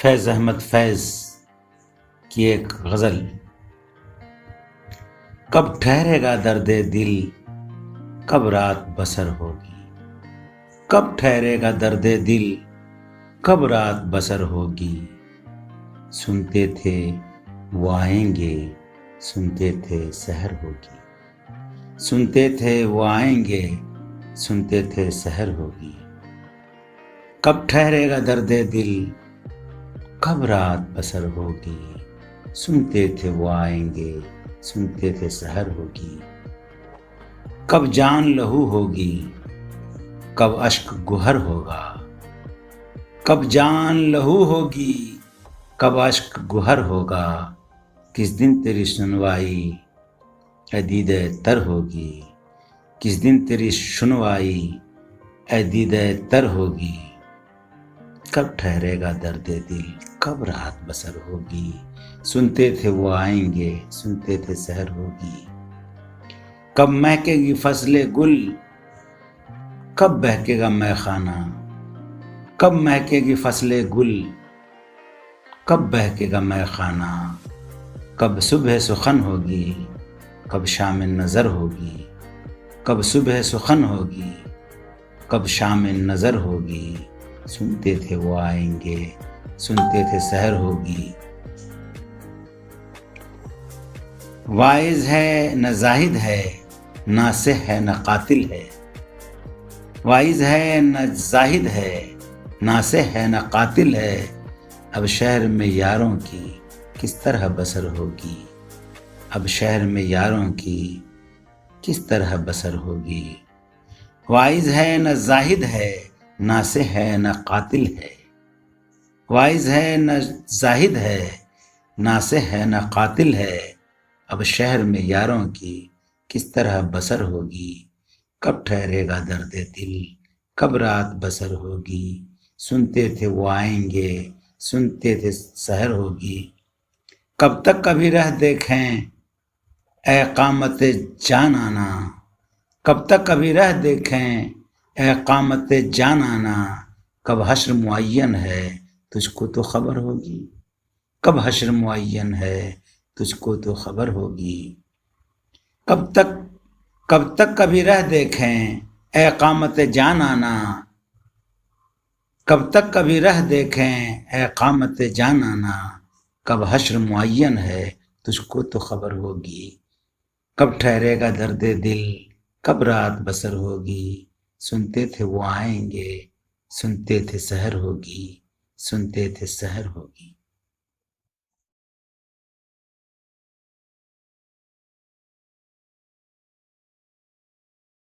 فیض احمد فیض کی ایک غزل۔ کب ٹھہرے گا درد دل، کب رات بسر ہوگی، کب ٹھہرے گا درد دل، کب رات بسر ہوگی۔ سنتے تھے وہ آئیں گے، سنتے تھے سحر ہوگی، سنتے تھے وہ آئیں گے، سنتے تھے سحر ہوگی۔ کب ٹھہرے گا درد دل، کب رات بسر ہوگی، سنتے تھے وہ آئیں گے، سنتے تھے سحر ہوگی۔ کب جان لہو ہوگی، کب اشک گہر ہوگا، کب جان لہو ہوگی، کب اشک گہر ہوگا۔ کس دن تیری سنوائی اے دیدہ تر ہوگی، کس دن تیری سنوائی اے دیدہ تر ہوگی۔ کب ٹھہرے گا درد دل، کب رات بسر ہوگی، سنتے تھے وہ آئیں گے، سنتے تھے سحر ہوگی۔ کب مہکے گی فصل گل، کب بہکے گا مے خانہ، کب مہکے گی فصل گل، کب بہکے گا مے خانہ۔ کب صبح سخن ہوگی، کب شام نظر ہوگی، کب صبح سخن ہوگی، کب شام نظر ہوگی۔ سنتے تھے وہ آئیں گے، سنتے تھے سحر ہوگی۔ واعظ ہے نہ زاہد ہے، ناصح ہے نہ قاتل ہے، واعظ ہے نہ زاہد ہے، ناصح ہے نہ قاتل ہے۔ اب شہر میں یاروں کی کس طرح بسر ہوگی، اب شہر میں یاروں کی کس طرح بسر ہوگی۔ واعظ ہے نہ زاہد ہے، ناصح ہے نہ قاتل ہے، واعظ ہے نہ زاہد ہے، ناصح ہے نہ قاتل ہے۔ اب شہر میں یاروں کی کس طرح بسر ہوگی، کب ٹھہرے گا درد دل، کب رات بسر ہوگی۔ سنتے تھے وہ آئیں گے، سنتے تھے سحر ہوگی۔ کب تک کبھی رہ دیکھیں اے قامت جان آنا، کب تک کبھی رہ دیکھیں اے قامت جان آنا۔ کب حشر معین ہے تجھ کو تو خبر ہوگی، کب حشر معین ہے تجھ کو تو خبر ہوگی۔ کب تک کبھی رہ دیکھیں اے قامت جان آنا، کب تک کبھی رہ دیکھیں اے قامت جان آنا۔ کب حشر معین ہے تجھ کو تو خبر ہوگی، کب ٹھہرے گا درد دل، کب رات بسر ہوگی۔ سنتے تھے وہ آئیں گے، سنتے تھے سحر ہوگی، سنتے تھے سحر ہوگی۔